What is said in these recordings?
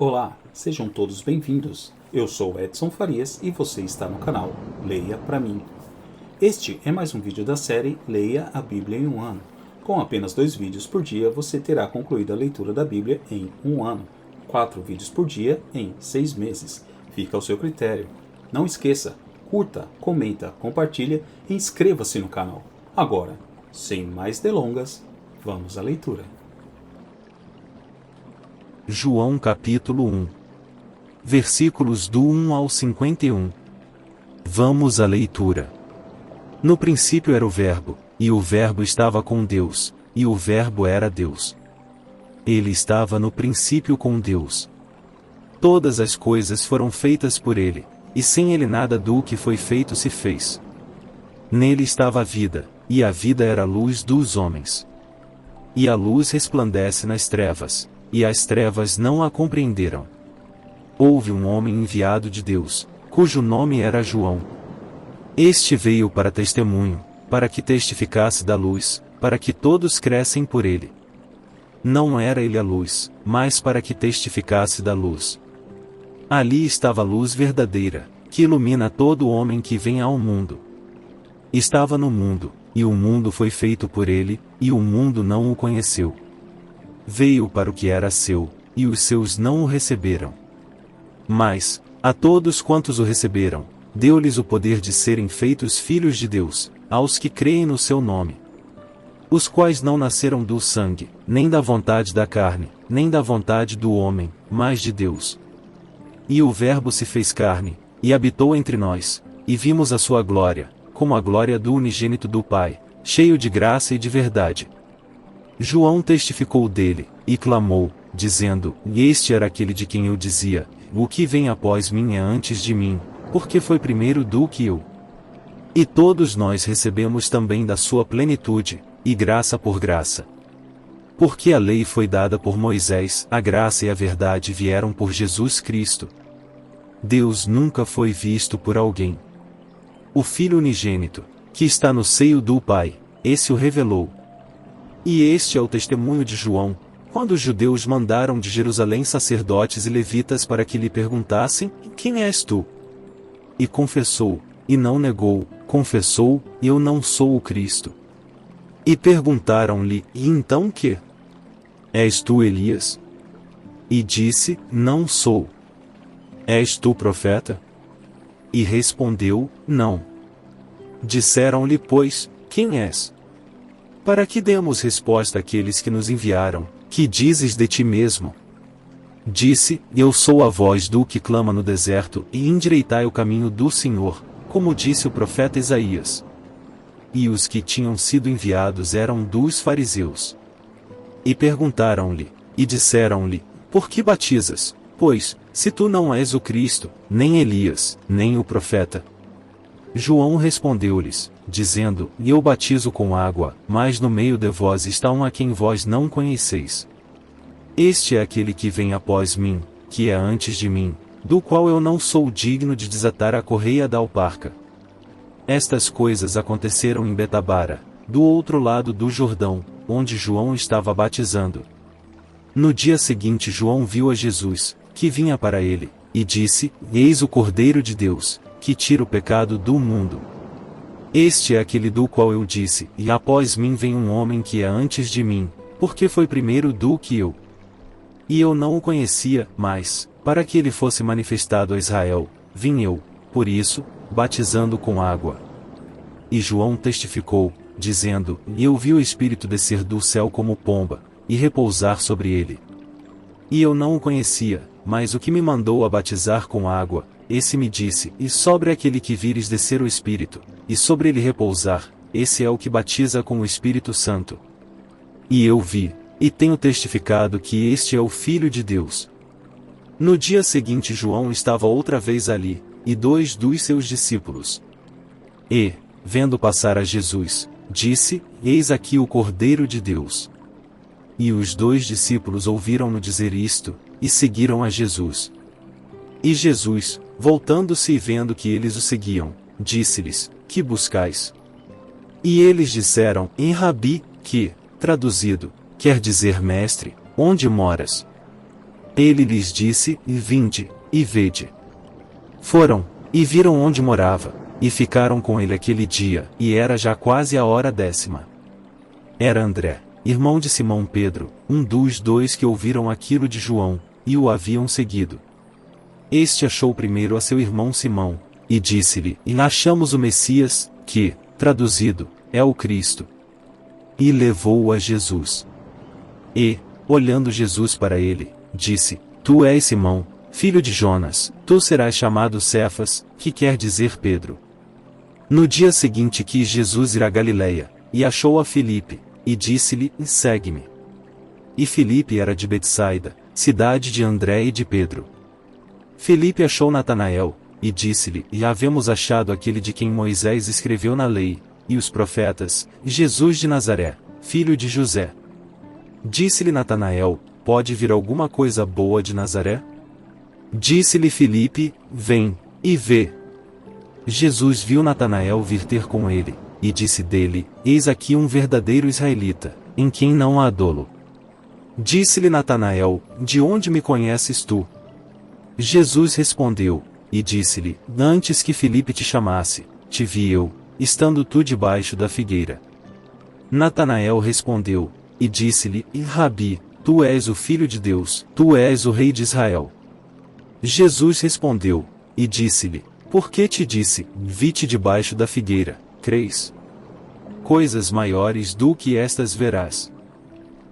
Olá, sejam todos bem-vindos. Eu sou Edson Farias e você está no canal Leia Pra Mim. Este é mais um vídeo da série Leia a Bíblia em um ano. Com apenas 2 vídeos por dia, você terá concluído a leitura da Bíblia em um ano. 4 vídeos por dia em 6 meses. Fica ao seu critério. Não esqueça, curta, comenta, compartilha e inscreva-se no canal. Agora, sem mais delongas, vamos à leitura. João capítulo 1. Versículos do 1 ao 51. Vamos à leitura. No princípio era o Verbo, e o Verbo estava com Deus, e o Verbo era Deus. Ele estava no princípio com Deus. Todas as coisas foram feitas por ele, e sem ele nada do que foi feito se fez. Nele estava a vida, e a vida era a luz dos homens. E a luz resplandece nas trevas, e as trevas não a compreenderam. Houve um homem enviado de Deus, cujo nome era João. Este veio para testemunho, para que testificasse da luz, para que todos crescem por ele. Não era ele a luz, mas para que testificasse da luz. Ali estava a luz verdadeira, que ilumina todo homem que vem ao mundo. Estava no mundo, e o mundo foi feito por ele, e o mundo não o conheceu. Veio para o que era seu, e os seus não o receberam. Mas, a todos quantos o receberam, deu-lhes o poder de serem feitos filhos de Deus, aos que creem no seu nome. Os quais não nasceram do sangue, nem da vontade da carne, nem da vontade do homem, mas de Deus. E o Verbo se fez carne, e habitou entre nós, e vimos a sua glória, como a glória do unigênito do Pai, cheio de graça e de verdade. João testificou dele, e clamou, dizendo: Este era aquele de quem eu dizia: O que vem após mim é antes de mim, porque foi primeiro do que eu. E todos nós recebemos também da sua plenitude, e graça por graça. Porque a lei foi dada por Moisés, a graça e a verdade vieram por Jesus Cristo. Deus nunca foi visto por alguém. O Filho unigênito, que está no seio do Pai, esse o revelou. E este é o testemunho de João, quando os judeus mandaram de Jerusalém sacerdotes e levitas para que lhe perguntassem: Quem és tu? E confessou, e não negou, confessou: Eu não sou o Cristo. E perguntaram-lhe: E então que? És tu Elias? E disse: Não sou. És tu profeta? E respondeu: Não. Disseram-lhe, pois: Quem és? Para que demos resposta àqueles que nos enviaram: Que dizes de ti mesmo? Disse: Eu sou a voz do que clama no deserto, e endireitai o caminho do Senhor, como disse o profeta Isaías. E os que tinham sido enviados eram dos fariseus. E perguntaram-lhe, e disseram-lhe: Por que batizas? Pois, se tu não és o Cristo, nem Elias, nem o profeta. João respondeu-lhes, dizendo: Eu batizo com água, mas no meio de vós está um a quem vós não conheceis. Este é aquele que vem após mim, que é antes de mim, do qual eu não sou digno de desatar a correia da alparca. Estas coisas aconteceram em Betabara, do outro lado do Jordão, onde João estava batizando. No dia seguinte João viu a Jesus, que vinha para ele, e disse: Eis o Cordeiro de Deus, que tira o pecado do mundo. Este é aquele do qual eu disse: E após mim vem um homem que é antes de mim, porque foi primeiro do que eu. E eu não o conhecia, mas, para que ele fosse manifestado a Israel, vim eu, por isso, batizando com água. E João testificou, dizendo: Eu vi o Espírito descer do céu como pomba, e repousar sobre ele. E eu não o conhecia, mas o que me mandou a batizar com água, esse me disse: E sobre aquele que vires descer o Espírito, e sobre ele repousar, esse é o que batiza com o Espírito Santo. E eu vi, e tenho testificado que este é o Filho de Deus. No dia seguinte João estava outra vez ali, e 2 dos seus discípulos. E, vendo passar a Jesus, disse: Eis aqui o Cordeiro de Deus. E os 2 discípulos ouviram-no dizer isto, e seguiram a Jesus. E Jesus, voltando-se e vendo que eles o seguiam, disse-lhes: Que buscais? E eles disseram: Em Rabi, que, traduzido, quer dizer mestre, onde moras? Ele lhes disse: vinde, e vede. Foram, e viram onde morava, e ficaram com ele aquele dia, e era já quase a hora 10ª. Era André, irmão de Simão Pedro, um dos dois que ouviram aquilo de João, e o haviam seguido. Este achou primeiro a seu irmão Simão, e disse-lhe: achamos o Messias, que, traduzido, é o Cristo. E levou-o a Jesus. E, olhando Jesus para ele, disse: Tu és Simão, filho de Jonas, tu serás chamado Cefas, que quer dizer Pedro. No dia seguinte quis Jesus ir a Galiléia, e achou a Filipe, e disse-lhe: segue-me. E Filipe era de Betsaida, cidade de André e de Pedro. Filipe achou Natanael, e disse-lhe: havemos achado aquele de quem Moisés escreveu na lei, e os profetas, Jesus de Nazaré, filho de José. Disse-lhe Natanael: pode vir alguma coisa boa de Nazaré? Disse-lhe Filipe: vem, e vê. Jesus viu Natanael vir ter com ele, e disse dele: eis aqui um verdadeiro israelita, em quem não há dolo. Disse-lhe Natanael: de onde me conheces tu? Jesus respondeu, e disse-lhe: antes que Filipe te chamasse, te vi eu, estando tu debaixo da figueira. Natanael respondeu, e disse-lhe: Rabi, tu és o Filho de Deus, tu és o Rei de Israel. Jesus respondeu, e disse-lhe: por que te disse, vi-te debaixo da figueira, crês? Coisas maiores do que estas verás.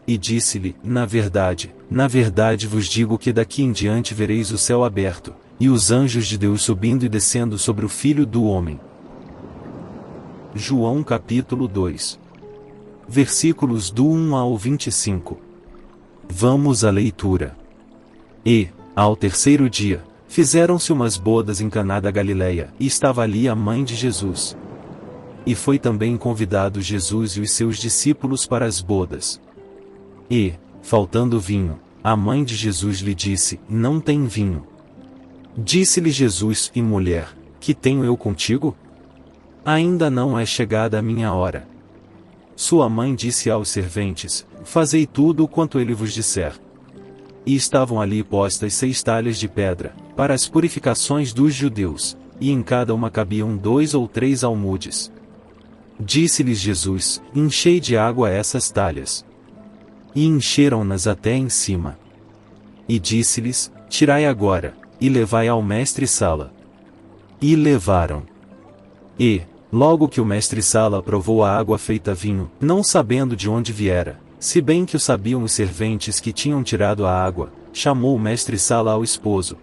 E disse-lhe: na verdade vos digo que daqui em diante vereis o céu aberto, e os anjos de Deus subindo e descendo sobre o Filho do Homem. João capítulo 2. Versículos do 1 ao 25. Vamos à leitura. E, ao terceiro dia, fizeram-se umas bodas em Caná da Galileia, e estava ali a mãe de Jesus. E foi também convidado Jesus e os seus discípulos para as bodas. E, faltando vinho, a mãe de Jesus lhe disse: não tem vinho. Disse-lhe Jesus: e mulher, que tenho eu contigo? Ainda não é chegada a minha hora. Sua mãe disse aos serventes: fazei tudo o quanto ele vos disser. E estavam ali postas 6 talhas de pedra, para as purificações dos judeus, e em cada uma cabiam 2 ou 3 almudes. Disse-lhes Jesus: enchei de água essas talhas. E encheram-nas até em cima. E disse-lhes: tirai agora, e levai ao mestre-sala. E levaram. E, logo que o mestre-sala provou a água feita vinho, não sabendo de onde viera, se bem que o sabiam os serventes que tinham tirado a água, chamou o mestre-sala ao esposo.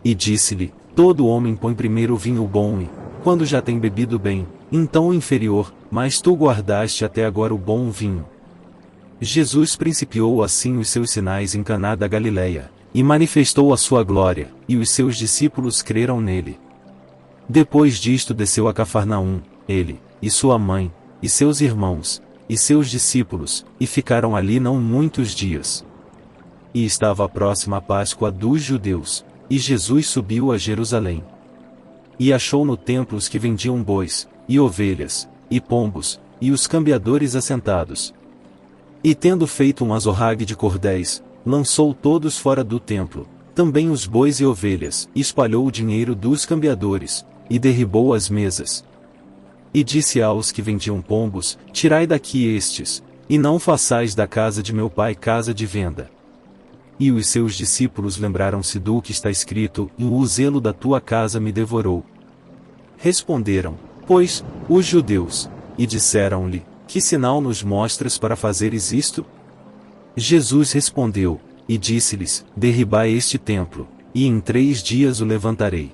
E disse-lhe: todo homem põe primeiro o vinho bom e, quando já tem bebido bem, então o inferior, mas tu guardaste até agora o bom vinho. Jesus principiou assim os seus sinais em Caná da Galileia, e manifestou a sua glória, e os seus discípulos creram nele. Depois disto desceu a Cafarnaum, ele, e sua mãe, e seus irmãos, e seus discípulos, e ficaram ali não muitos dias. E estava próxima a Páscoa dos judeus, e Jesus subiu a Jerusalém. E achou no templo os que vendiam bois, e ovelhas, e pombos, e os cambiadores assentados. E tendo feito um azorrague de cordéis, lançou todos fora do templo, também os bois e ovelhas, e espalhou o dinheiro dos cambiadores, e derribou as mesas. E disse aos que vendiam pombos: tirai daqui estes, e não façais da casa de meu pai casa de venda. E os seus discípulos lembraram-se do que está escrito: o zelo da tua casa me devorou. Responderam, pois, os judeus, e disseram-lhe: que sinal nos mostras para fazeres isto? Jesus respondeu, e disse-lhes: derribai este templo, e em 3 dias o levantarei.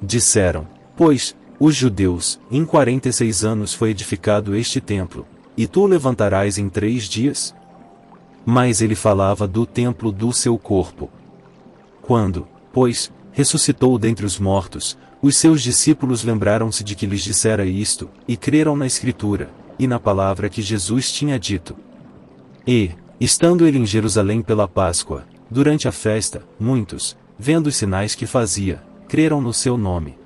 Disseram, pois, os judeus: em 46 anos foi edificado este templo, e tu o levantarás em 3 dias? Mas ele falava do templo do seu corpo. Quando, pois, ressuscitou dentre os mortos, os seus discípulos lembraram-se de que lhes dissera isto, e creram na Escritura, e na palavra que Jesus tinha dito. E, estando ele em Jerusalém pela Páscoa, durante a festa, muitos, vendo os sinais que fazia, creram no seu nome.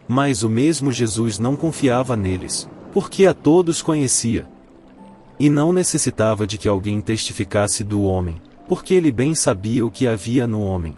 Mas o mesmo Jesus não confiava neles, porque a todos conhecia. E não necessitava de que alguém testificasse do homem, Porque ele bem sabia o que havia no homem.